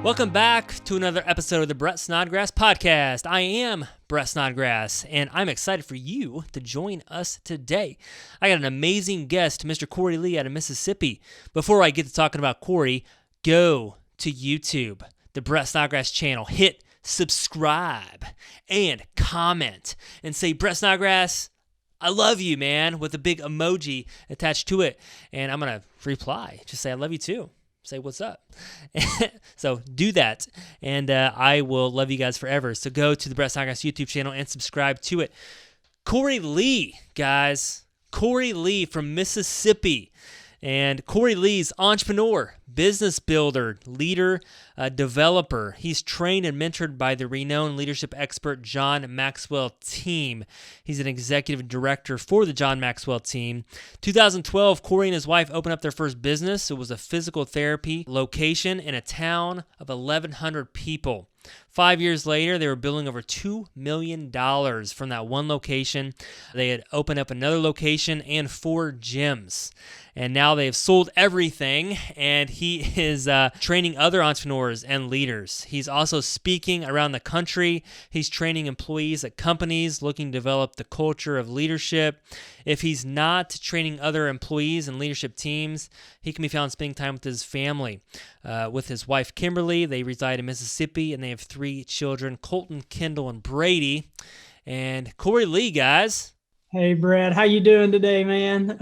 Welcome back to another episode of the Brett Snodgrass podcast. I am Brett Snodgrass, and I'm excited for you to join us today. I got an amazing guest, Mr. Cory Lee out of Mississippi. Before I get to talking about Cory, go to YouTube, the Brett Snodgrass channel. Hit subscribe and comment and say, Brett Snodgrass, I love you, man, with a big emoji attached to it. And I'm going to reply. Just say, I love you too. Say what's up. So do that, and I will love you guys forever. So go to the Brett Snodgrass YouTube channel and subscribe to it. Cory Lee, guys. Cory Lee from Mississippi. And Cory Lee's entrepreneur, business builder, leader, developer. He's trained and mentored by the renowned leadership expert John Maxwell team. He's an executive director for the John Maxwell team. 2012, Cory and his wife opened up their first business. It was a physical therapy location in a town of 1,100 people. 5 years later, they were billing over $2 million from that one location. They had opened up another location and 4 gyms. And now they've sold everything, and he is training other entrepreneurs and leaders. He's also speaking around the country. He's training employees at companies looking to develop the culture of leadership. If he's not training other employees and leadership teams, he can be found spending time with his family. With his wife, Kimberly, they reside in Mississippi, and they have 3 children, Colton, Kendall, and Brady. And Cory Lee, guys. Hey, Brad, how you doing today, man?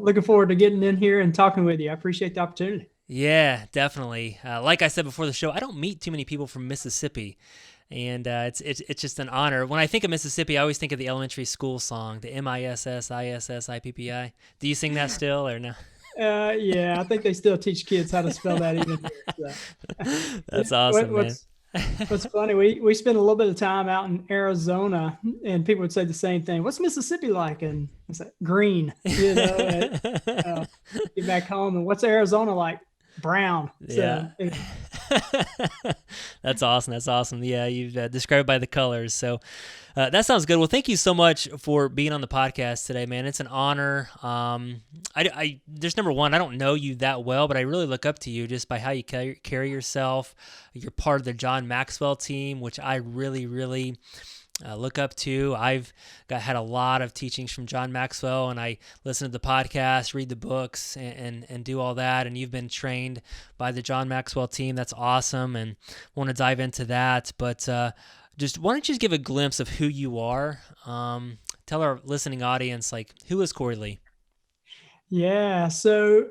Looking forward to getting in here and talking with you. I appreciate the opportunity. Yeah, definitely. Like I said before the show, I don't meet too many people from Mississippi, and it's just an honor. When I think of Mississippi, I always think of the elementary school song, the MISSISSIPPI. Do you sing that still or no? Yeah, I think they still teach kids how to spell that even here. So. That's awesome, man. What's funny, we spent a little bit of time out in Arizona, and people would say the same thing. What's Mississippi like? And I said, green. You know, get back home, and what's Arizona like? Brown. Yeah. So, That's awesome. That's awesome. Yeah, you've described by the colors. So that sounds good. Well, thank you so much for being on the podcast today, man. It's an honor. There's number one, I don't know you that well, but I really look up to you just by how you carry yourself. You're part of the John Maxwell team, which I really, really look up to. I've had a lot of teachings from John Maxwell, and I listen to the podcast, read the books, and do all that. And you've been trained by the John Maxwell team. That's awesome, and want to dive into that. But just why don't you just give a glimpse of who you are? Tell our listening audience, who is Cory Lee? Yeah. So,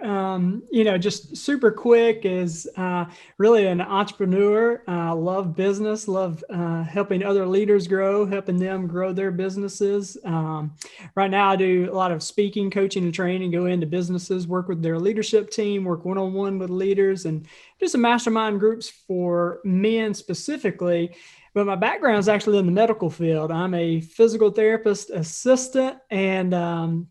just super quick is really an entrepreneur. Love business, love helping other leaders grow, helping them grow their businesses. Right now, I do a lot of speaking, coaching, and training, go into businesses, work with their leadership team, work one-on-one with leaders, and do some mastermind groups for men specifically. But my background is actually in the medical field. I'm a physical therapist assistant, and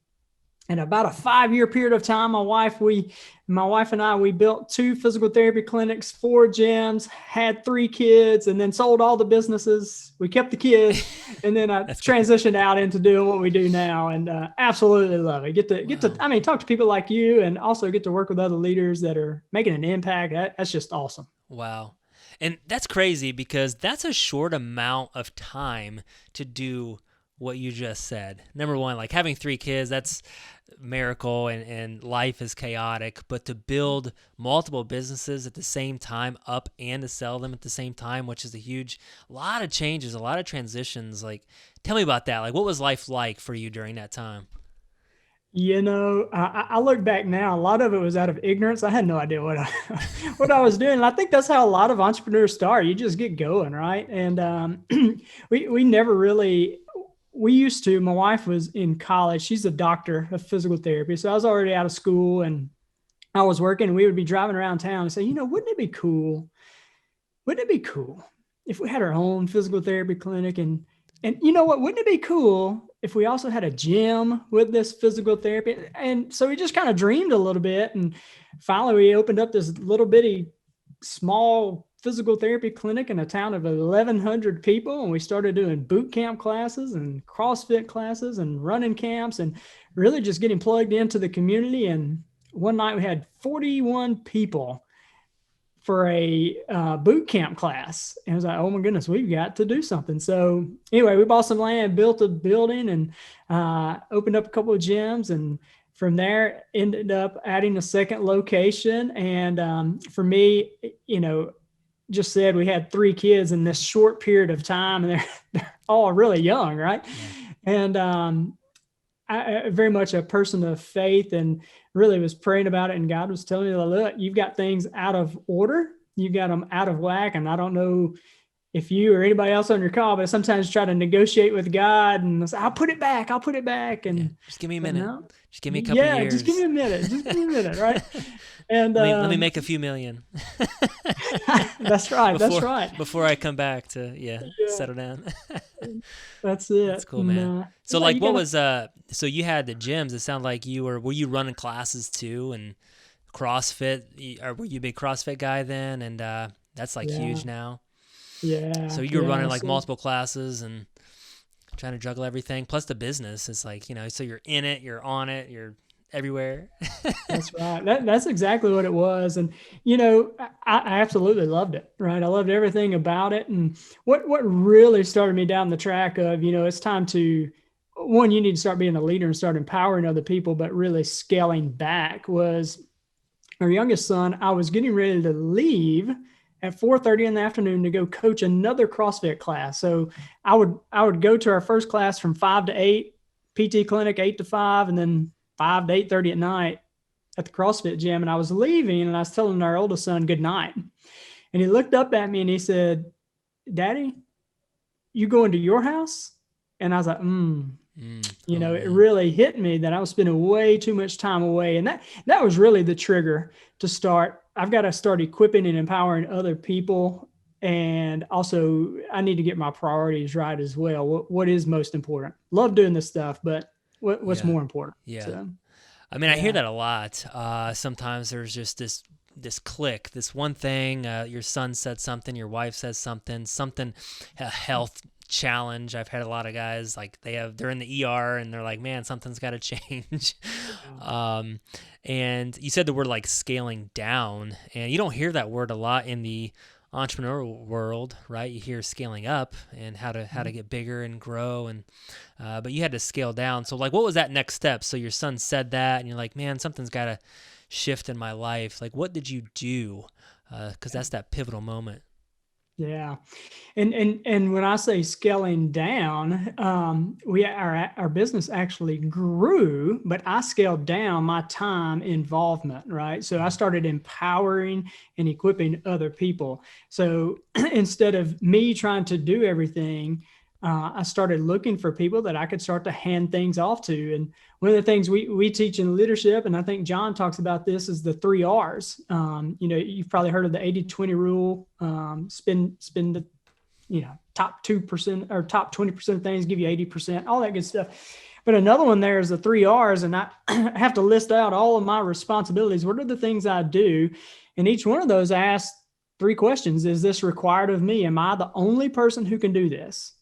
in about a 5-year period of time, my wife and I, we built 2 physical therapy clinics, 4 gyms, had 3 kids, and then sold all the businesses. We kept the kids, and then I transitioned out into doing what we do now, and absolutely love it. Get to talk to people like you, and also get to work with other leaders that are making an impact. That's just awesome. Wow. And that's crazy because that's a short amount of time to do what you just said. Number one, having 3 kids, that's a miracle, and life is chaotic, but to build multiple businesses at the same time up and to sell them at the same time, which is a lot of changes, a lot of transitions. Tell me about that. What was life like for you during that time? I look back now, a lot of it was out of ignorance. I had no idea what I was doing. And I think that's how a lot of entrepreneurs start. You just get going, right? And we never really, we used to, my wife was in college. She's a doctor of physical therapy. So I was already out of school, and I was working, and we would be driving around town and say, wouldn't it be cool? Wouldn't it be cool if we had our own physical therapy clinic? And you know what, wouldn't it be cool if we also had a gym with this physical therapy? And so we just kind of dreamed a little bit. And finally, we opened up this little bitty small physical therapy clinic in a town of 1,100 people. And we started doing boot camp classes and CrossFit classes and running camps, and really just getting plugged into the community. And one night we had 41 people for a boot camp class. And I was like, oh my goodness, we've got to do something. So anyway, we bought some land, built a building, and opened up a couple of gyms. And from there, ended up adding a second location. And for me, just said we had 3 kids in this short period of time, and they're all really young, right? Yeah. And I very much a person of faith, and really was praying about it. And God was telling me, look, you've got things out of order. You got them out of whack. And I don't know if you or anybody else on your call, but sometimes try to negotiate with God and say, I'll put it back. And just give me a minute. No, just give me a couple of years. Just give me a minute. Right. And let me make a few million. That's right. Before I come back to settle down. That's it. That's cool, man. So what was so you had the gyms. It sounded like were you running classes too, and CrossFit, or were you a big CrossFit guy then? And that's huge now. Yeah. So you were running multiple classes and trying to juggle everything. Plus the business is so you're in it, you're on it, you're everywhere. That's right. That's exactly what it was. And, I absolutely loved it, right? I loved everything about it. And what really started me down the track of, it's time to, one, you need to start being a leader and start empowering other people, but really scaling back was our youngest son. I was getting ready to leave at 4:30 in the afternoon to go coach another CrossFit class. So I would go to our first class from 5 to 8, PT clinic 8 to 5, and then 5 to 8:30 at night at the CrossFit gym. And I was leaving, and I was telling our oldest son good night. And he looked up at me and he said, Daddy, you going to your house? And I was like, it really hit me that I was spending way too much time away. And that was really the trigger to start. I've got to start equipping and empowering other people. And also I need to get my priorities right as well. What is most important? Love doing this stuff, but what's more important? Yeah. So, I hear that a lot. Sometimes there's just this click, this one thing, your son said something, your wife says something, a health challenge. I've had a lot of guys they're in the ER and they're like, man, something's got to change. And you said the word scaling down, and you don't hear that word a lot in the entrepreneurial world, right? You hear scaling up and how to get bigger and grow, and but you had to scale down. So what was that next step? So your son said that, and you're like, man, something's got to shift in my life. What did you do? Because that's that pivotal moment. Yeah. And when I say scaling down, our business actually grew, but I scaled down my time involvement, right? So I started empowering and equipping other people. So instead of me trying to do everything, I started looking for people that I could start to hand things off to. And one of the things we teach in leadership, and I think John talks about this, is the 3 R's. You've probably heard of the 80-20 rule. Spend the top 2% or top 20% of things, give you 80%, all that good stuff. But another one there is the 3 R's, and I have to list out all of my responsibilities. What are the things I do? And each one of those I ask 3 questions. Is this required of me? Am I the only person who can do this?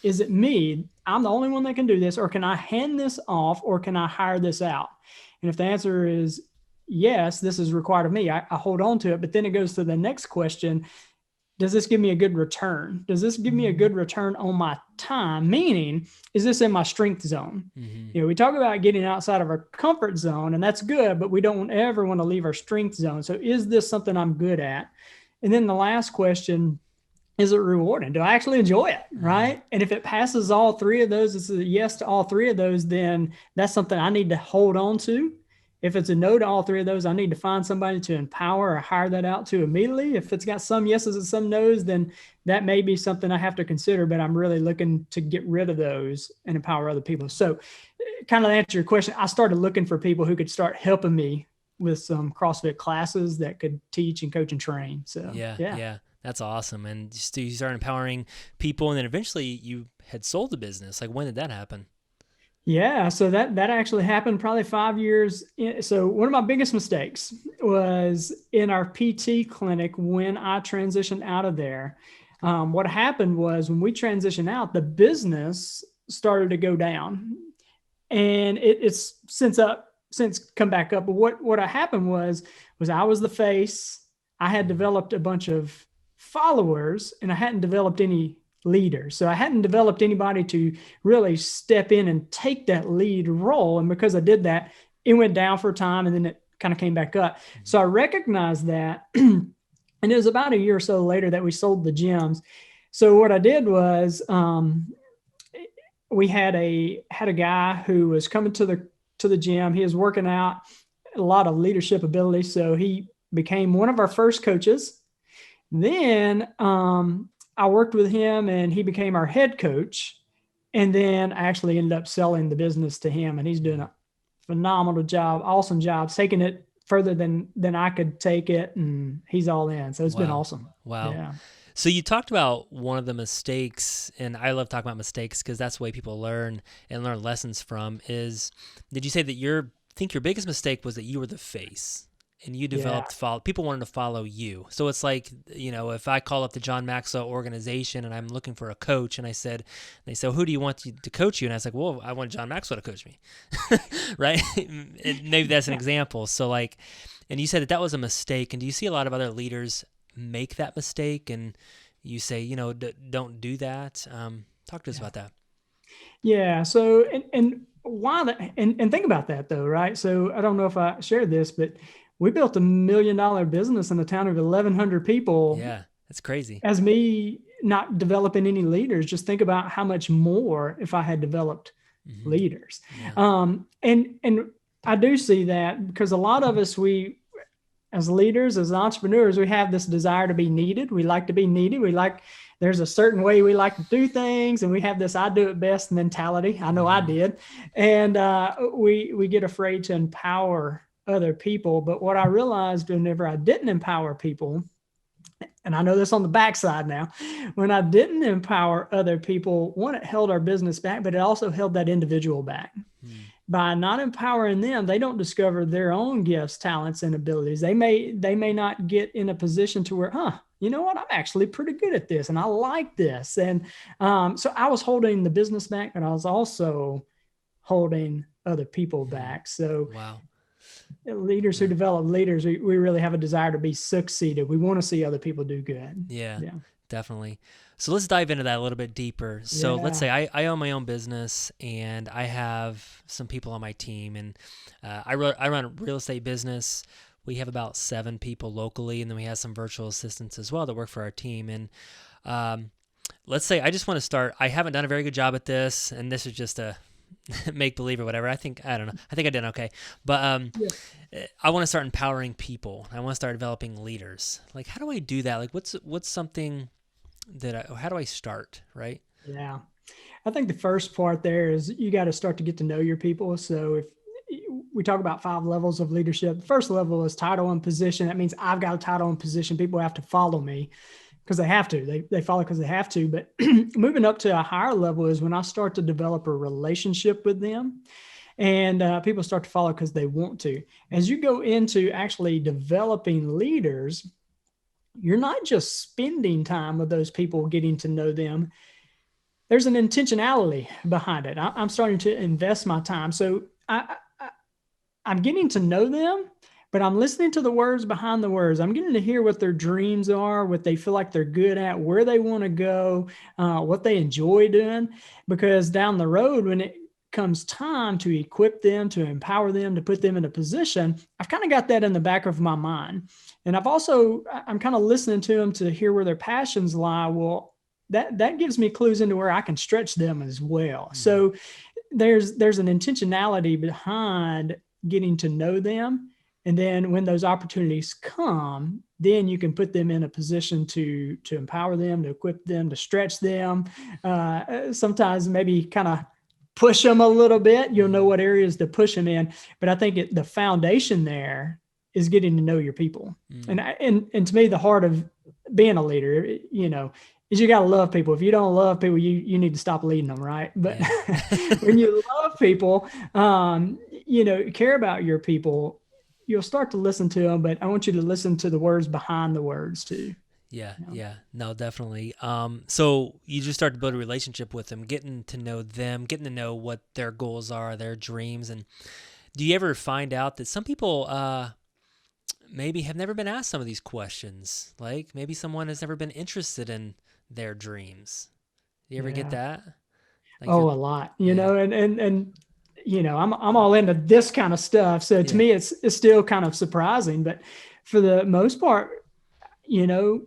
Is it me? I'm the only one that can do this, or can I hand this off, or can I hire this out? And if the answer is yes, this is required of me, I hold on to it. But then it goes to the next question. Does this give me a good return? Does this give me a good return on my time? Meaning, is this in my strength zone? Mm-hmm. We talk about getting outside of our comfort zone, and that's good, but we don't ever want to leave our strength zone. So is this something I'm good at? And then the last question, is it rewarding? Do I actually enjoy it? Right. And if it passes all 3 of those, it's a yes to all 3 of those, then that's something I need to hold on to. If it's a no to all 3 of those, I need to find somebody to empower or hire that out to immediately. If it's got some yeses and some nos, then that may be something I have to consider, but I'm really looking to get rid of those and empower other people. So kind of to answer your question, I started looking for people who could start helping me with some CrossFit classes that could teach and coach and train. So yeah. That's awesome. And you started empowering people, and then eventually you had sold the business. When did that happen? Yeah. So that actually happened probably 5 years. So one of my biggest mistakes was in our PT clinic when I transitioned out of there. What happened was when we transitioned out, the business started to go down. and it's since come back up. But what happened was I was the face. I had developed a bunch of followers, and I hadn't developed any leaders. So I hadn't developed anybody to really step in and take that lead role. And because I did that, it went down for a time, and then it kind of came back up. So I recognized that. And it was about a year or so later that we sold the gyms. So what I did was, we had a guy who was coming to the gym. He was working out, a lot of leadership ability. So he became one of our first coaches. Then I worked with him, and he became our head coach. And then I actually ended up selling the business to him, and he's doing a phenomenal job, awesome job, taking it further than I could take it, and he's all in. So it's been awesome. Wow. Yeah. So you talked about one of the mistakes, and I love talking about mistakes because that's the way people learn and learn lessons from, is, did you say that your biggest mistake was that you were the face and you developed people wanted to follow you? So it's like, if I call up the John Maxwell organization and I'm looking for a coach, and they said, who do you want to coach you? And I was like, well, I want John Maxwell to coach me. Right? And maybe that's an example. So and you said that was a mistake. And do you see a lot of other leaders make that mistake, and you say, don't do that? Talk to us about that. Yeah. So, and why that, and think about that though, right? So I don't know if I shared this, but we built $1 million business in a town of 1,100 people. Yeah. That's crazy. As me not developing any leaders, just think about how much more if I had developed leaders. Yeah. And I do see that because a lot of us, as leaders, as entrepreneurs, we have this desire to be needed. We like to be needed. There's a certain way we like to do things, and we have this I do it best mentality. I know I did. And we get afraid to empower other people. But what I realized whenever I didn't empower people, and I know this on the backside now, when I didn't empower other people, one, it held our business back, but it also held that individual back. By not empowering them, they don't discover their own gifts, talents, and abilities. They may not get in a position to where, you know what, I'm actually pretty good at this, and I like this. And so I was holding the business back, but I was also holding other people back. So leaders who develop leaders, we really have a desire to be succeeded. We want to see other people do good. Yeah. Definitely. So let's dive into that a little bit deeper. So let's say I own my own business, and I have some people on my team, and I run a real estate business. We have about 7 people locally, and then we have some virtual assistants as well that work for our team. And let's say I just want to start. I haven't done a very good job at this, and this is just a make-believe or whatever. I don't know. I think I did okay. But I want to start empowering people. I want to start developing leaders. Like, how do I do that? Like, what's something how do I start, right? Yeah. I think the first part there is you got to start to get to know your people. So if we talk about 5 levels of leadership, the first level is title and position. That means I've got a title and position. People have to follow me because they have to. They follow because they have to. But moving up to a higher level is when I start to develop a relationship with them, and people start to follow because they want to. As you go into actually developing leaders, you're not just spending time with those people, getting to know them. There's an intentionality behind it. I'm starting to invest my time. So I'm getting to know them, but I'm listening to the words behind the words. I'm getting to hear what their dreams are, what they feel like they're good at, where they want to go, what they enjoy doing. Because down the road, when it comes time to equip them, to empower them, to put them in a position, I've kind of got that in the back of my mind. And I'm kind of listening to them to hear where their passions lie. Well, that gives me clues into where I can stretch them as well. Mm-hmm. So there's an intentionality behind getting to know them. And then when those opportunities come, then you can put them in a position to empower them, to equip them, to stretch them. Sometimes maybe kind of push them a little bit. You'll know what areas to push them in. But I think the foundation there is getting to know your people. And to me, the heart of being a leader, is you got to love people. If you don't love people, you need to stop leading them, right? But when you love people, care about your people, you'll start to listen to them. But I want you to listen to the words behind the words too. Yeah, You know? yeah, no, definitely. So you just start to build a relationship with them, getting to know them, getting to know what their goals are, their dreams, and do you ever find out that some people maybe have never been asked some of these questions? Like maybe someone has never been interested in their dreams. Do you ever get Yeah. that? Like, Oh, a lot, yeah, and I'm all into this kind of stuff. So to yeah, me, it's still kind of surprising, but for the most part, you know,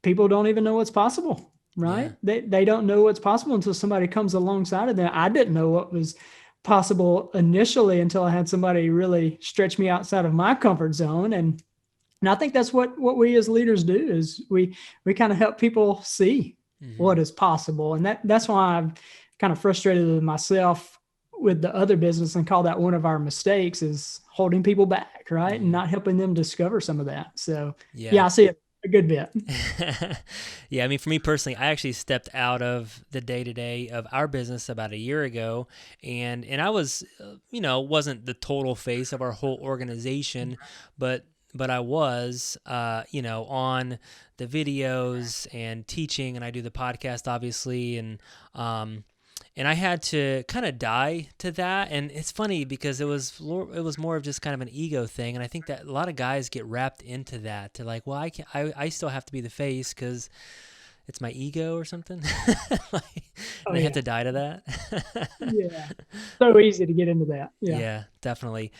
people don't even know what's possible, yeah, right? They don't know what's possible until somebody comes alongside of them. I didn't know what was possible initially until I had somebody really stretch me outside of my comfort zone. And I think that's what we as leaders do is we kind of help people see mm-hmm. what is possible. And that's why I'm kind of frustrated with myself with the other business and call that one of our mistakes is holding people back, right? And Mm-hmm. not helping them discover some of that. So Yeah. yeah, I see it a good bit. Yeah, I mean, for me personally, I actually stepped out of the day to day of our business about a year ago, and I was, wasn't the total face of our whole organization, but I was, on the videos and teaching, and I do the podcast, obviously, and I had to kind of die to that. And it's funny because it was more of just kind of an ego thing, and I think that a lot of guys get wrapped into that to like, well, I still have to be the face because it's my ego or something, like, Oh and they have yeah. to die to that. Yeah. So easy to get into that. Yeah. Yeah, definitely.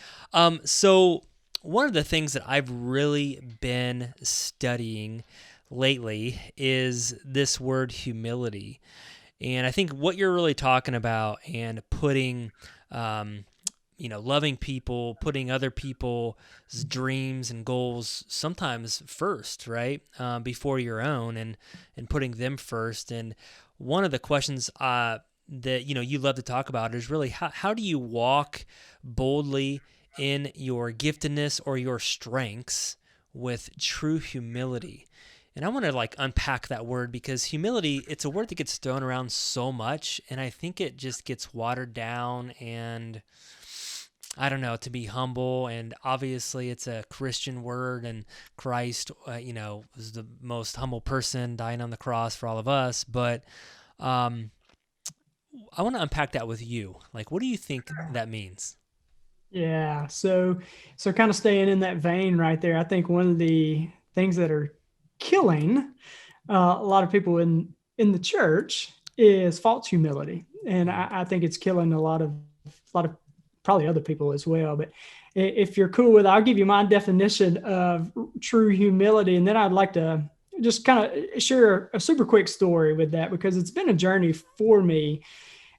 So one of the things that I've really been studying lately is this word humility. And I think what you're really talking about and putting, loving people, putting other people's dreams and goals sometimes first, right? Before your own and putting them first. And one of the questions that, you love to talk about is really how do you walk boldly in your giftedness or your strengths with true humility? And I want to unpack that word because humility, it's a word that gets thrown around so much, and I think it just gets watered down, and I don't know, to be humble, and obviously it's a Christian word, and Christ, was the most humble person dying on the cross for all of us, but I want to unpack that with you. Like, what do you think that means? Yeah. So kind of staying in that vein right there, I think one of the things that are killing a lot of people in the church is false humility, and Mm, I think it's killing a lot of probably other people as well. But if you're cool with it, I'll give you my definition of true humility, and then I'd like to just kind of share a super quick story with that because it's been a journey for me,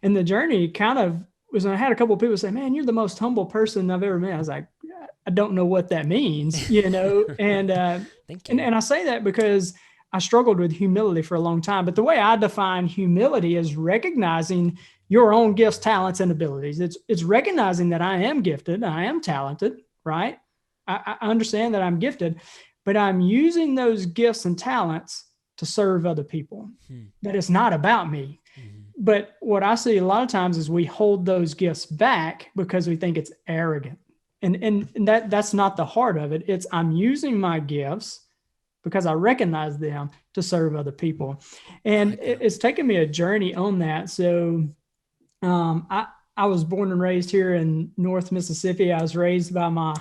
and the journey kind of was when I had a couple of people say, "Man, you're the most humble person I've ever met." I was like, I don't know what that means, and Thank and you. and I say that because I struggled with humility for a long time. But the way I define humility is recognizing your own gifts, talents, and abilities. It's recognizing that I am gifted, I am talented, right? I understand that I'm gifted, but I'm using those gifts and talents to serve other people. Hmm. That it's not about me. Mhm. But what I see a lot of times is we hold those gifts back because we think it's arrogant. And that's not the heart of it. It's I'm using my gifts because I recognize them to serve other people. I And like that. it's taken me a journey on that. So I was born and raised here in North Mississippi. I was raised by my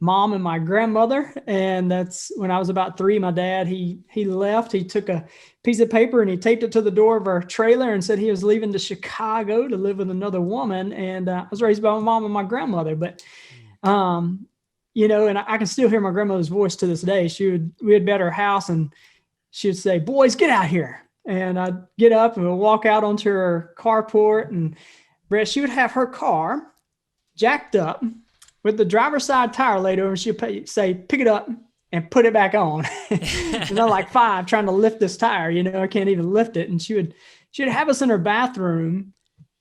mom and my grandmother, and that's when I was about 3. My dad he left. He took a piece of paper and he taped it to the door of our trailer and said he was leaving to Chicago to live with another woman. And I was raised by my mom and my grandmother, but Mm. um, and I can still hear my grandmother's voice to this day. We had been at her house and she would say, "Boys, get out here." And I'd get up and we'd walk out onto her carport. And Brett, she would have her car jacked up with the driver's side tire laid over. And she'd say, "Pick it up and put it back on." And I'm like 5 trying to lift this tire, I can't even lift it. And she'd have us in her bathroom,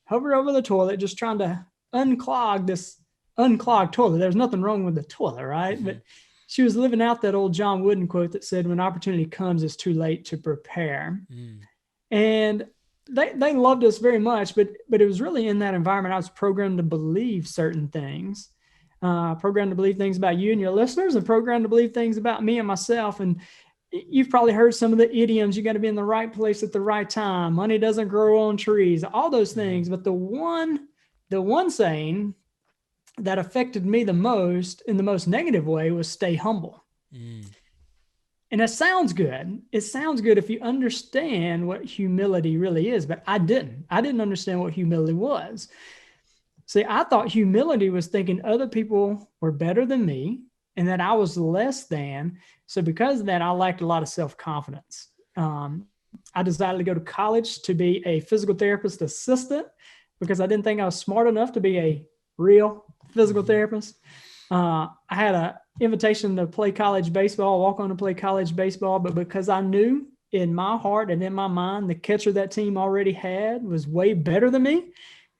hover over the toilet, just trying to unclog this unclogged toilet. There's nothing wrong with the toilet, right? Mhm. But she was living out that old John Wooden quote that said, "When opportunity comes, it's too late to prepare." Mm. And they loved us very much, but it was really in that environment I was programmed to believe certain things, programmed to believe things about you and your listeners, and programmed to believe things about me and myself. And you've probably heard some of the idioms. You got to be in the right place at the right time. Money doesn't grow on trees, all those things. But the one saying that affected me the most in the most negative way was stay humble. And it sounds good. It sounds good if you understand what humility really is, but I didn't understand what humility was. See, I thought humility was thinking other people were better than me and that I was less than. So because of that, I lacked a lot of self-confidence. I decided to go to college to be a physical therapist assistant because I didn't think I was smart enough to be a real physical therapist. I had an invitation to play college baseball, walk on to play college baseball, but because I knew in my heart and in my mind, the catcher that team already had was way better than me,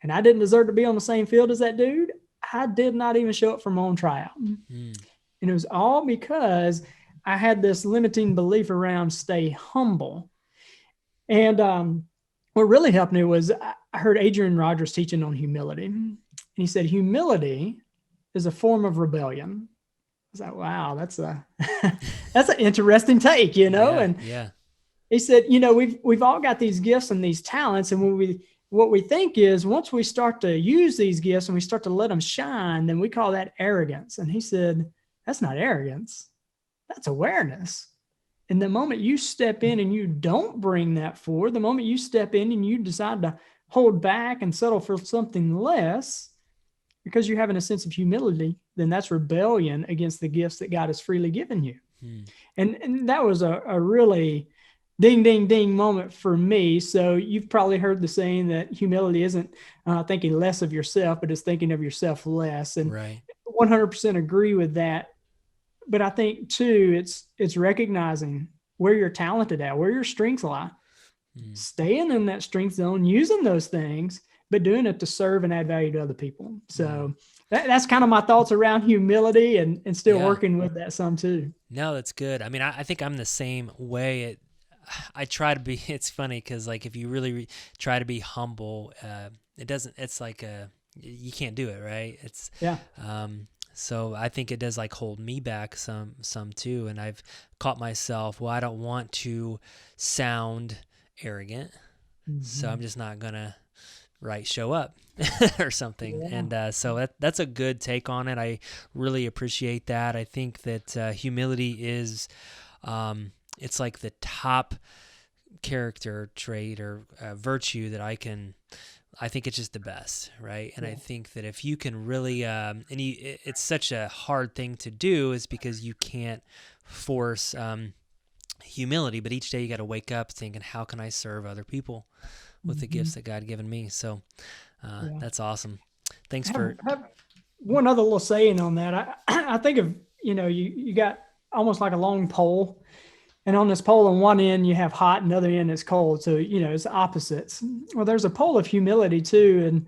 and I didn't deserve to be on the same field as that dude, I did not even show up for my own tryout. And it was all because I had this limiting belief around stay humble. And what really helped me was I heard Adrian Rogers teaching on humility. And he said, humility is a form of rebellion. I was like, wow, that's an interesting take, you know? And he said, you know, we've all got these gifts and these talents. And what we think is once we start to use these gifts and we start to let them shine, then we call that arrogance. And he said, that's not arrogance. That's awareness. And the moment you step in and you don't bring that forward, the moment you step in and you decide to hold back and settle for something less because you're having a sense of humility, then that's rebellion against the gifts that God has freely given you. And that was a really ding, ding, ding moment for me. So you've probably heard the saying that humility isn't thinking less of yourself, but it's thinking of yourself less. And 100% agree with that. But I think too, it's recognizing where you're talented at, where your strengths lie, staying in that strength zone, using those things, but doing it to serve and add value to other people. So that's kind of my thoughts around humility and still working with that some too. No, that's good. I mean, I think I'm the same way. I try to be, it's funny because like if you really try to be humble, it's like you can't do it, right? So I think it does like hold me back some too. And I've caught myself, well, I don't want to sound arrogant. So I'm just not going to show up or something. And so that's a good take on it. I really appreciate that. I think that humility is, it's like the top character trait or virtue that I think it's just the best, right? And I think that if you can really, it's such a hard thing to do is because you can't force humility, but each day you got to wake up thinking, how can I serve other people with the gifts that God given me? So that's awesome. Thanks for... I have one other little saying on that. I think of, you got almost like a long pole. And on this pole on one end, you have hot and the other end is cold. So, it's opposites. Well, there's a pole of humility too. And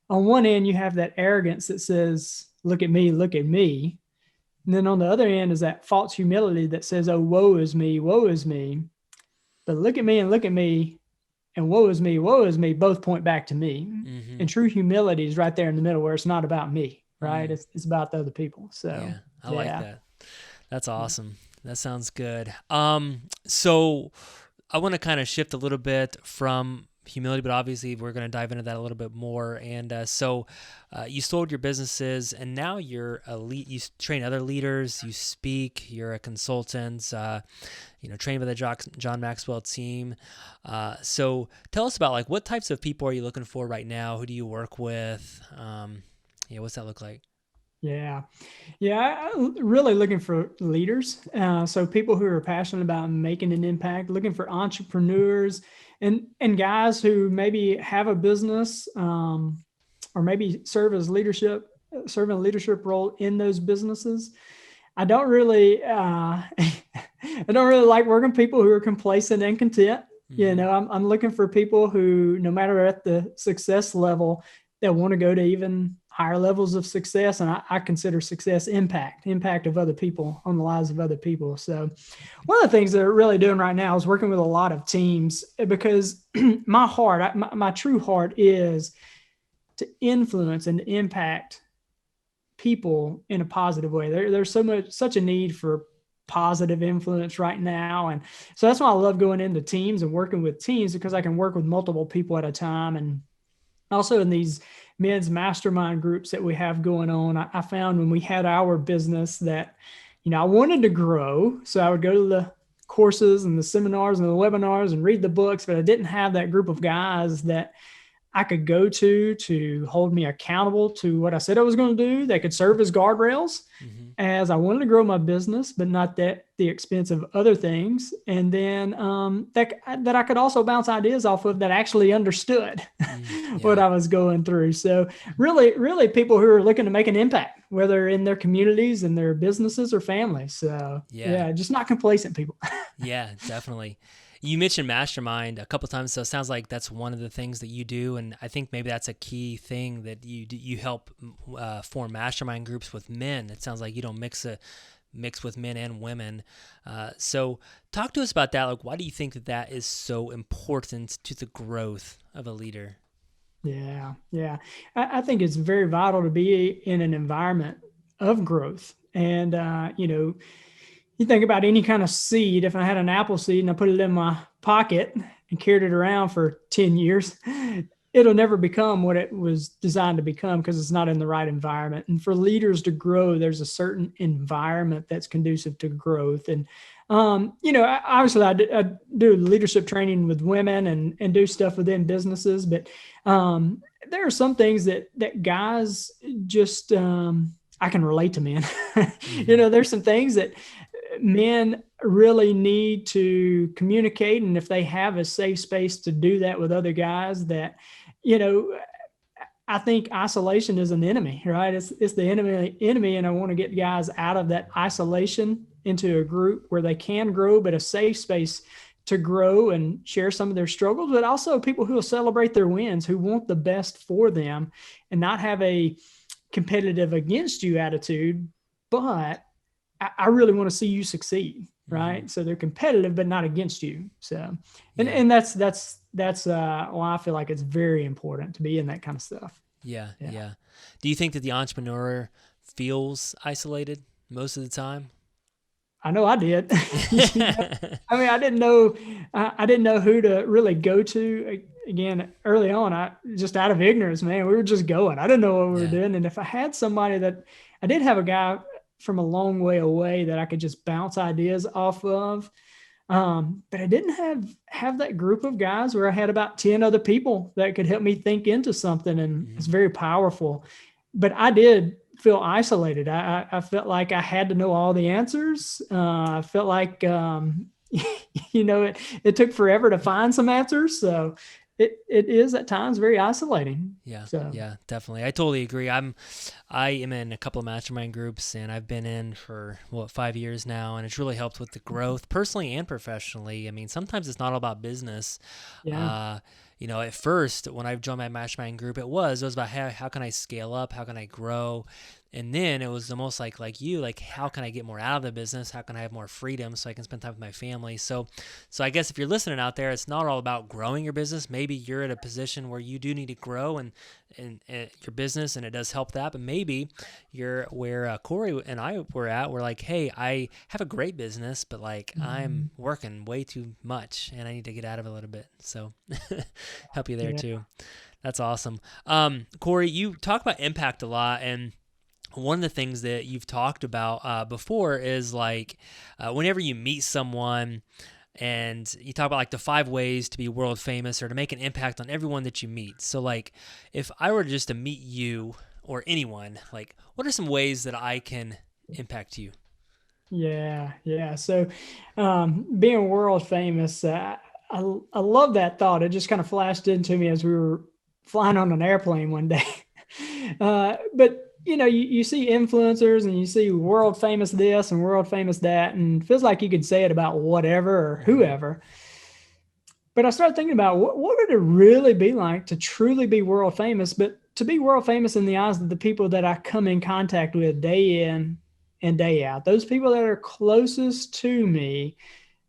on one end, you have that arrogance that says, look at me, look at me. And then on the other end is that false humility that says, oh, woe is me, woe is me. But look at me and look at me and woe is me, both point back to me. And true humility is right there in the middle where it's not about me, right? It's about the other people. So I like that. That's awesome. That sounds good. So I want to kind of shift a little bit from humility, but obviously we're going to dive into that a little bit more. And so you sold your businesses and now you're a lead, you train other leaders, you speak, you're a consultant, trained by the John Maxwell team. So tell us about like what types of people are you looking for right now? Who do you work with? What's that look like? Yeah. I'm really looking for leaders. So people who are passionate about making an impact, looking for entrepreneurs and guys who maybe have a business or maybe serve a leadership role in those businesses. I don't really like working with people who are complacent and content. I'm looking for people who, no matter at the success level, that want to go to even higher levels of success. And I consider success impact of other people on the lives of other people. So one of the things that we're really doing right now is working with a lot of teams because my true heart is to influence and impact people in a positive way. There's such a need for positive influence right now. And so that's why I love going into teams and working with teams, because I can work with multiple people at a time. And also in these men's mastermind groups that we have going on, I found when we had our business that, I wanted to grow. So I would go to the courses and the seminars and the webinars and read the books, but I didn't have that group of guys that I could go to hold me accountable to what I said I was going to do. They could serve as guardrails as I wanted to grow my business, but not at the expense of other things. And then that I could also bounce ideas off of that actually understood what I was going through. So really, really people who are looking to make an impact, whether in their communities and their businesses or families. So just not complacent people. Yeah, definitely. You mentioned Mastermind a couple times, so it sounds like that's one of the things that you do, and I think maybe that's a key thing that you help form mastermind groups with men. It sounds like you don't mix with men and women. So talk to us about that. Like, why do you think that is so important to the growth of a leader? Yeah. I think it's very vital to be in an environment of growth. And, you think about any kind of seed. If I had an apple seed and I put it in my pocket and carried it around for 10 years, it'll never become what it was designed to become because it's not in the right environment. And for leaders to grow, there's a certain environment that's conducive to growth. And, obviously I do leadership training with women and do stuff within businesses, but there are some things that guys just, I can relate to men. There's some things that men really need to communicate. And if they have a safe space to do that with other guys, that, I think isolation is an enemy, right? It's the enemy. And I want to get guys out of that isolation into a group where they can grow, but a safe space to grow and share some of their struggles, but also people who will celebrate their wins, who want the best for them and not have a competitive against you attitude, but I really want to see you succeed. Right. So they're competitive, but not against you. So, and that's why I feel like it's very important to be in that kind of stuff. Yeah. Do you think that the entrepreneur feels isolated most of the time? I know I did. I mean, I didn't know who to really go to. Again, early on, I just out of ignorance, man, we were just going. I didn't know what we were doing. And if I had somebody I did have a guy from a long way away that I could just bounce ideas off of. But I didn't have that group of guys where I had about 10 other people that could help me think into something. And it's very powerful, but I did feel isolated. I felt like I had to know all the answers. I felt like, it took forever to find some answers. So it is at times very isolating. Yeah. So. Yeah, definitely. I totally agree. I am in a couple of mastermind groups, and I've been in for 5 years now, and it's really helped with the growth personally and professionally. I mean, sometimes it's not all about business. Yeah. At first when I joined my mastermind group, it was about how can I scale up? How can I grow? And then it was almost like how can I get more out of the business? How can I have more freedom so I can spend time with my family? So I guess if you're listening out there, it's not all about growing your business. Maybe you're at a position where you do need to grow and your business, and it does help that. But maybe you're where Cory and I were at. We're like, hey, I have a great business, but I'm working way too much, and I need to get out of it a little bit. So help you there too. That's awesome. Cory, you talk about impact a lot, and one of the things that you've talked about before is whenever you meet someone and you talk about the 5 ways to be world famous or to make an impact on everyone that you meet. So if I were just to meet you or anyone, what are some ways that I can impact you? Yeah. So being world famous, I love that thought. It just kind of flashed into me as we were flying on an airplane one day. But you see influencers and you see world famous this and world famous that, and it feels like you could say it about whatever or whoever. But I started thinking about what would it really be like to truly be world famous, but to be world famous in the eyes of the people that I come in contact with day in and day out, those people that are closest to me,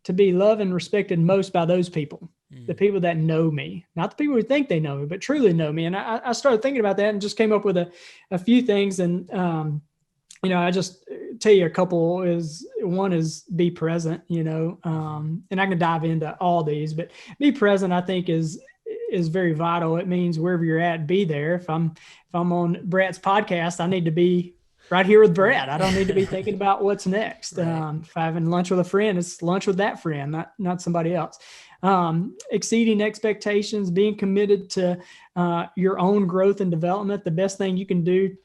to be loved and respected most by those people. The people that know me, not the people who think they know me, but truly know me. And I started thinking about that and just came up with a few things. And, I just tell you a couple is one is be present, and I can dive into all these, but be present, I think is very vital. It means wherever you're at, be there. If I'm on Brett's podcast, I need to be right here with Brett. I don't need to be thinking about what's next. Right. If I'm having lunch with a friend, it's lunch with that friend, not somebody else. Exceeding expectations, being committed to your own growth and development. The best thing you can do,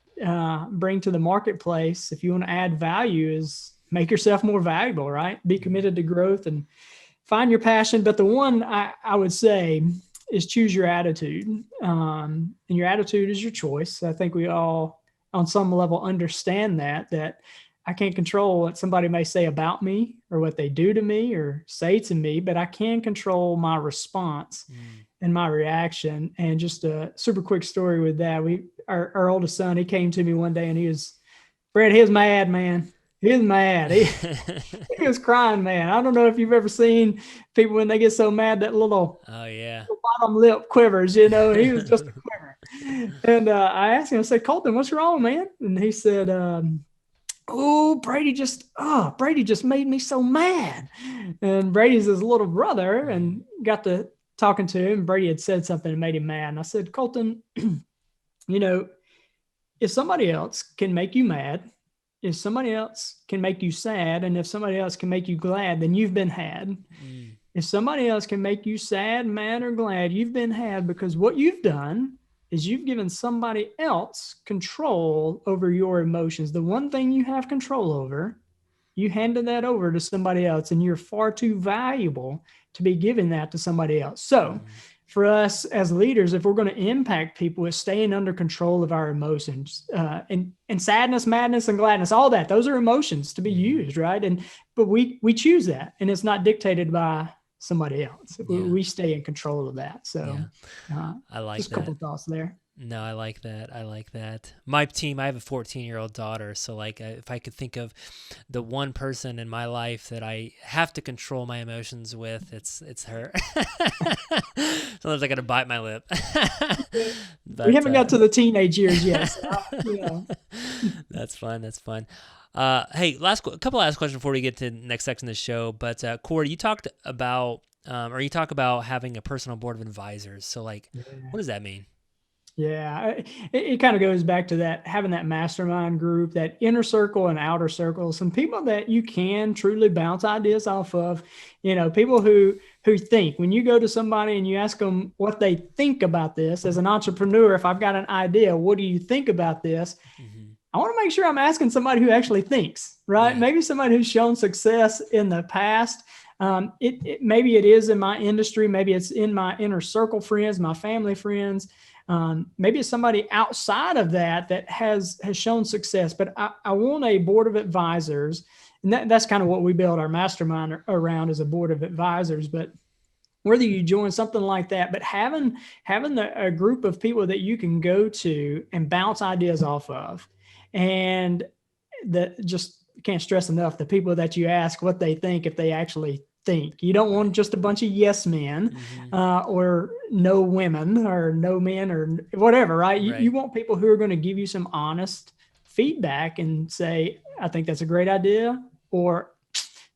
bring to the marketplace, if you want to add value, is make yourself more valuable, right? Be committed to growth and find your passion. But the one I would say is choose your attitude. And your attitude is your choice. I think we all, on some level, understand that I can't control what somebody may say about me or what they do to me or say to me, but I can control my response and my reaction. And just a super quick story with that. Our oldest son, he came to me one day and he was mad, man. He was mad. He was crying, man. I don't know if you've ever seen people when they get so mad that little bottom lip quivers, He was just a quiver. And I asked him, I said, Colton, what's wrong, man? And he said, Brady just made me so mad. And Brady's his little brother, and got to talking to him. Brady had said something that made him mad. And I said, Colton, if somebody else can make you mad, if somebody else can make you sad, and if somebody else can make you glad, then you've been had. If somebody else can make you sad, mad, or glad, you've been had, because what you've done is you've given somebody else control over your emotions. The one thing you have control over, you handed that over to somebody else, and you're far too valuable to be giving that to somebody else. So for us as leaders, if we're going to impact people, it's staying under control of our emotions, and sadness, madness, and gladness, all that. Those are emotions to be used, right? But we choose that, and it's not dictated by somebody else. Yeah. We stay in control of that. So I like just a couple of thoughts there. No, I like that. My team, I have a 14-year-old daughter. So if I could think of the one person in my life that I have to control my emotions with, it's her. Sometimes I got to bite my lip. But, we haven't got to the teenage years yet. So, That's fun. Hey, couple last questions before we get to the next section of the show. But Cory, you talk about having a personal board of advisors. So what does that mean? Yeah, it kind of goes back to that, having that mastermind group, that inner circle and outer circle, some people that you can truly bounce ideas off of, people who think. When you go to somebody and you ask them what they think about this, as an entrepreneur, if I've got an idea, what do you think about this? I want to make sure I'm asking somebody who actually thinks, right? Yeah. Maybe somebody who's shown success in the past. Maybe it is in my industry. Maybe it's in my inner circle friends, my family friends. Maybe it's somebody outside of that has shown success, but I want a board of advisors. And that's kind of what we build our mastermind around, is a board of advisors. But whether you join something like that, but having a group of people that you can go to and bounce ideas off of, and that just can't stress enough, the people that you ask what they think, if they actually think. You don't want just a bunch of yes men, or no women or no men or whatever, right? You want people who are going to give you some honest feedback and say, I think that's a great idea, or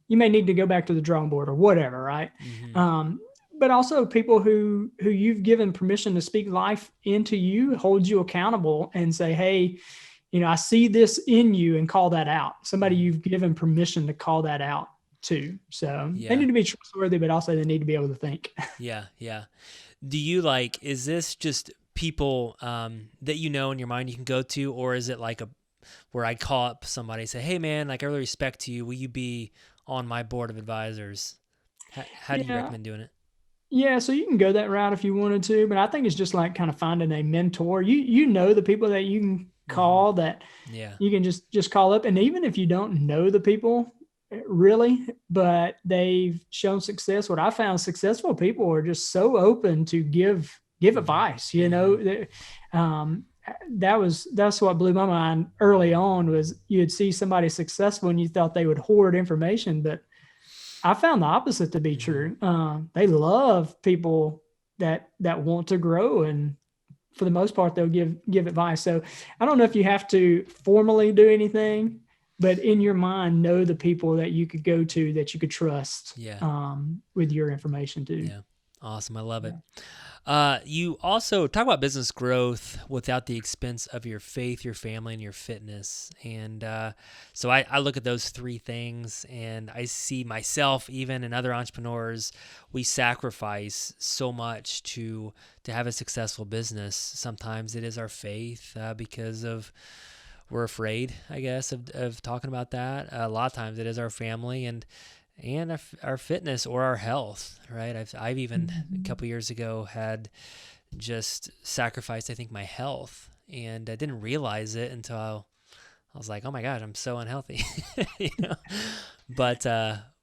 you may need to go back to the drawing board, or whatever, right? But also people who you've given permission to speak life into you, hold you accountable and say, hey, I see this in you, and call that out. Somebody you've given permission to call that out too. So they need to be trustworthy, but also they need to be able to think. Yeah. Do you is this just people that in your mind you can go to, or is it where I call up somebody and say, hey man, I really respect you, will you be on my board of advisors? How do you recommend doing it? Yeah, so you can go that route if you wanted to, but I think it's just kind of finding a mentor. You know the people that you can call, that you can just call up. And even if you don't know the people really, but they've shown success, what I found, successful people are just so open to give advice. That's what blew my mind early on, was you'd see somebody successful and you thought they would hoard information, but I found the opposite to be true. They love people that want to grow, and for the most part, they'll give advice. So I don't know if you have to formally do anything, but in your mind, know the people that you could go to, that you could trust with your information too. Yeah. Awesome. I love it. You also talk about business growth without the expense of your faith, your family, and your fitness. And so I look at those three things, and I see myself, even and other entrepreneurs, we sacrifice so much to have a successful business. Sometimes it is our faith because we're afraid, I guess, of talking about that. A lot of times it is our family and our fitness or our health, right? I've even a couple years ago had just sacrificed, I think, my health, and I didn't realize it until I was like, oh my gosh, I'm so unhealthy, But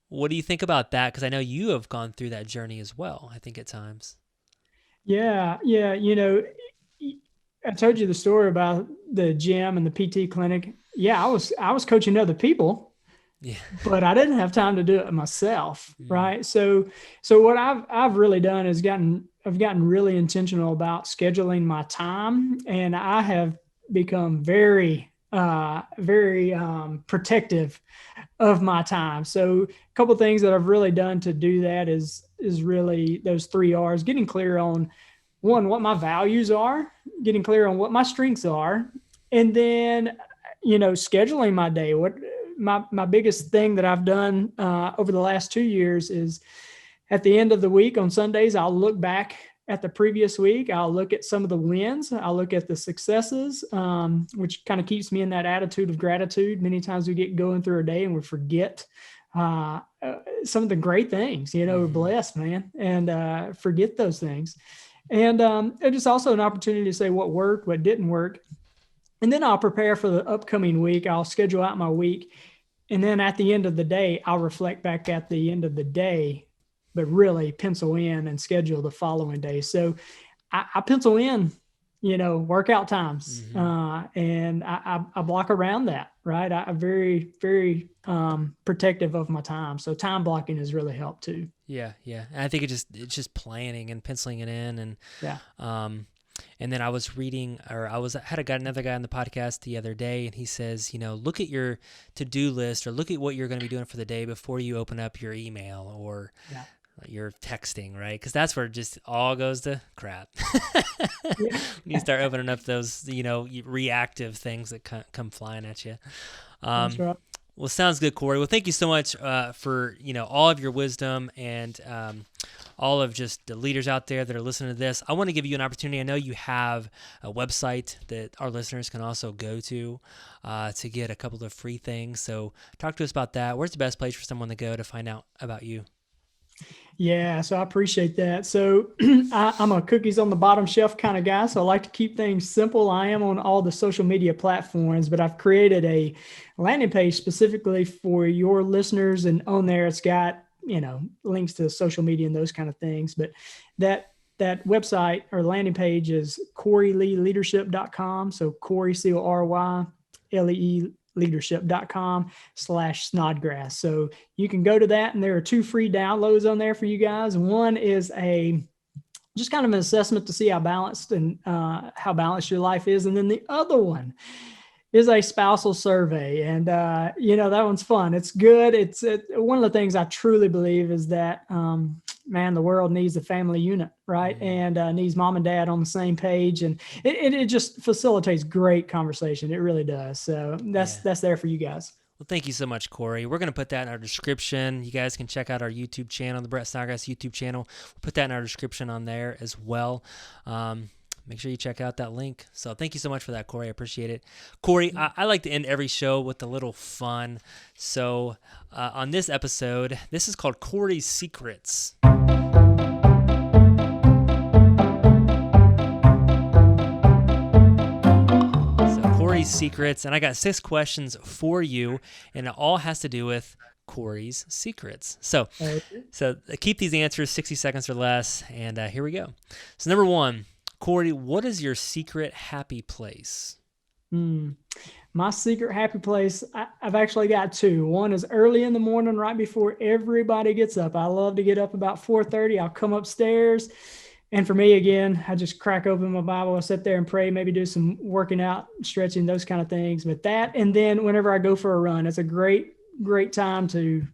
what do you think about that? Because I know you have gone through that journey as well, I think, at times. Yeah. I told you the story about the gym and the PT clinic. Yeah, I was coaching other people. Yeah. But I didn't have time to do it myself. Right. So what I've really done is I've gotten really intentional about scheduling my time, and I have become very protective of my time. So a couple of things that I've really done to do that is really those 3 R's: getting clear on, one, what my values are, getting clear on what my strengths are, and then, scheduling my day. What my biggest thing that I've done over the last 2 years is, at the end of the week on Sundays, I'll look back at the previous week. I'll look at some of the wins. I'll look at the successes, which kind of keeps me in that attitude of gratitude. Many times we get going through our day and we forget some of the great things, we're blessed, man, and forget those things. And it's just also an opportunity to say what worked, what didn't work. And then I'll prepare for the upcoming week. I'll schedule out my week. And then at the end of the day, I'll reflect back at the end of the day, but really pencil in and schedule the following day. So I pencil in, workout times, and I block around that, right? I'm very, very protective of my time. So time blocking has really helped too. Yeah. Yeah. And I think it's just planning and penciling it in. And, and then I was reading, or had another guy on the podcast the other day, and he says, look at your to-do list, or look at what you're going to be doing for the day before you open up your email or your texting, right? Because that's where it just all goes to crap. You start opening up those, reactive things that come flying at you. That's right. Well, sounds good, Cory. Well, thank you so much for all of your wisdom and all of just the leaders out there that are listening to this. I want to give you an opportunity. I know you have a website that our listeners can also go to get a couple of free things. So talk to us about that. Where's the best place for someone to go to find out about you? Yeah, so I appreciate that. So I'm a cookies on the bottom shelf kind of guy, so I like to keep things simple. I am on all the social media platforms, but I've created a landing page specifically for your listeners, and on there it's got, links to social media and those kind of things. But that website or landing page is CoryLeeLeadership.com. So Cory, CoryLee leadership.com/Snodgrass. So you can go to that, and there are 2 free downloads on there for you guys. One is just kind of an assessment to see how balanced your life is. And then the other one is a spousal survey. And, that one's fun. It's good. It's one of the things I truly believe is that, the world needs a family unit, right? And needs mom and dad on the same page. And it just facilitates great conversation. It really does. So that's there for you guys. Well, thank you so much, Cory. We're going to put that in our description. You guys can check out our YouTube channel, the Brett Snodgrass YouTube channel. We'll put that in our description on there as well. Make sure you check out that link. So thank you so much for that, Cory. I appreciate it. Cory, I like to end every show with a little fun. So on this episode, this is called Cory's Secrets. Secrets, and I got 6 questions for you, and it all has to do with Cory's secrets. So keep these answers 60 seconds or less, and here we go. So number 1, Cory, what is your secret happy place? My secret happy place, I've actually got 2. One is early in the morning, right before everybody gets up. I love to get up about 4:30. I'll come upstairs, And for me, again, I just crack open my Bible, I sit there and pray, maybe do some working out, stretching, those kind of things. But that, and then whenever I go for a run, it's a great time to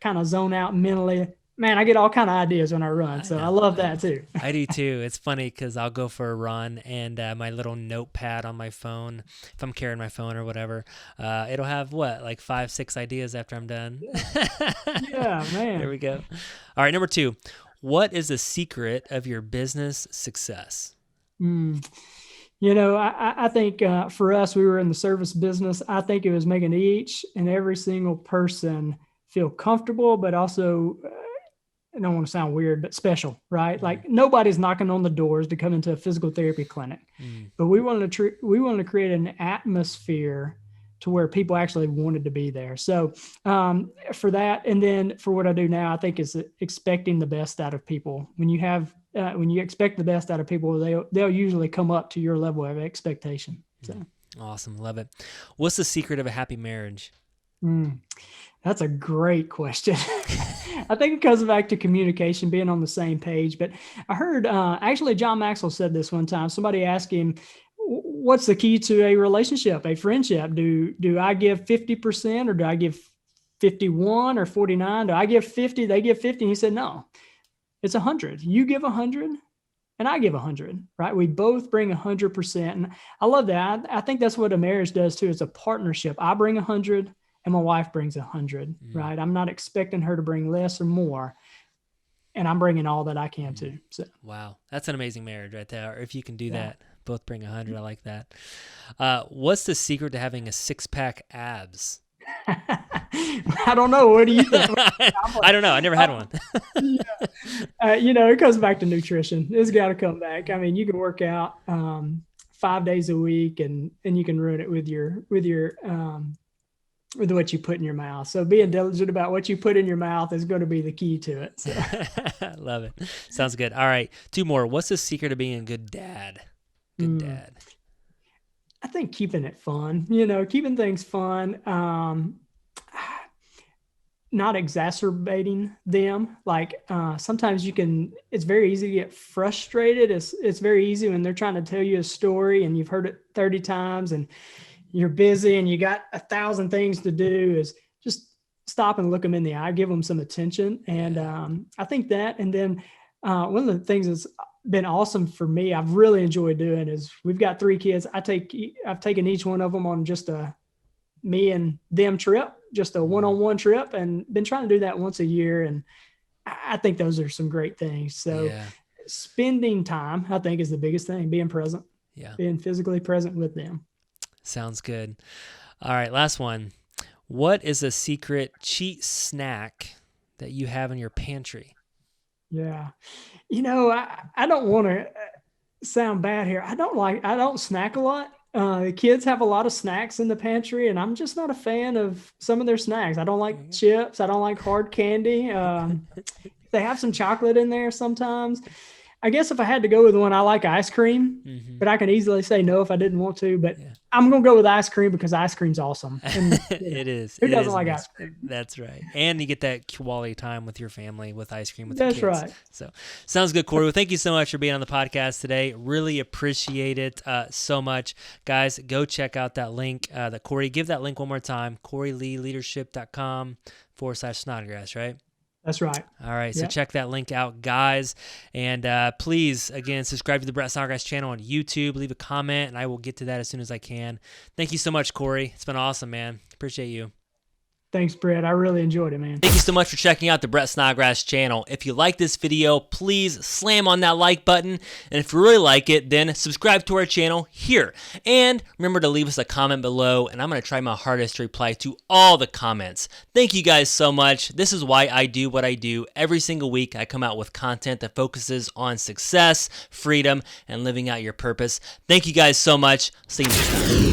kind of zone out mentally. Man, I get all kind of ideas when I run. So I love that too. I do too. It's funny because I'll go for a run and my little notepad on my phone, if I'm carrying my phone or whatever, it'll have like 5-6 ideas after I'm done. Yeah, man. There we go. All right, number 2. What is the secret of your business success? I think for us, we were in the service business. I think it was making each and every single person feel comfortable, but also, I don't want to sound weird, but special, right? Like nobody's knocking on the doors to come into a physical therapy clinic, but we wanted to create an atmosphere to where people actually wanted to be there. So for that, and then for what I do now, I think is expecting the best out of people. When you expect the best out of people, they'll usually come up to your level of expectation. So awesome, love it. What's the secret of a happy marriage? That's a great question. I think it comes back to communication, being on the same page. But I heard actually John Maxwell said this one time. Somebody asked him, what's the key to a relationship, a friendship? Do I give 50% or do I give 51 or 49? Do I give 50? They give 50. And he said, no, it's 100. You give 100 and I give 100, right? We both bring 100%. And I love that. I think that's what a marriage does too. It's a partnership. I bring 100 and my wife brings 100, right? I'm not expecting her to bring less or more. And I'm bringing all that I can too. So. Wow. That's an amazing marriage right there. If you can do that. Both bring 100. I like that. What's the secret to having a 6-pack abs? I don't know. What do you think? I don't know. I never had one. It comes back to nutrition. It's got to come back. I mean, you can work out 5 days a week and you can ruin it with what you put in your mouth. So being diligent about what you put in your mouth is going to be the key to it. So. Love it. Sounds good. All right. 2 more. What's the secret of being a good dad? Good dad. I think keeping it fun, keeping things fun, not exacerbating them. Like sometimes it's very easy to get frustrated. It's very easy when they're trying to tell you a story and you've heard it 30 times and you're busy and you got 1,000 things to do, is just stop and look them in the eye, give them some attention. And I think that, and then one of the things that's been awesome for me, I've really enjoyed doing, is we've got 3 kids. I've taken each one of them on just a me and them trip, just a one-on-one trip, and been trying to do that once a year. And I think those are some great things. So spending time, I think, is the biggest thing, being present, being physically present with them. Sounds good. All right. Last one. What is a secret cheat snack that you have in your pantry? Yeah. I don't want to sound bad here. I don't snack a lot. The kids have a lot of snacks in the pantry, and I'm just not a fan of some of their snacks. I don't like chips. I don't like hard candy. They have some chocolate in there sometimes. I guess if I had to go with one, I like ice cream, but I can easily say no if I didn't want to. But I'm going to go with ice cream because ice cream's awesome. And, it is. Who doesn't like ice cream? That's right. And you get that quality time with your family with ice cream with the kids. That's right. So sounds good, Cory. Well, thank you so much for being on the podcast today. Really appreciate it so much. Guys, go check out that link that Cory, give that link one more time, CoryLeeLeadership.com/Snodgrass, right? That's right. All right. So check that link out, guys. And please, again, subscribe to the Brett Snodgrass channel on YouTube. Leave a comment, and I will get to that as soon as I can. Thank you so much, Cory. It's been awesome, man. Appreciate you. Thanks, Brett. I really enjoyed it, man. Thank you so much for checking out the Brett Snodgrass channel. If you like this video, please slam on that like button. And if you really like it, then subscribe to our channel here. And remember to leave us a comment below, and I'm going to try my hardest to reply to all the comments. Thank you guys so much. This is why I do what I do. Every single week, I come out with content that focuses on success, freedom, and living out your purpose. Thank you guys so much. See you next time.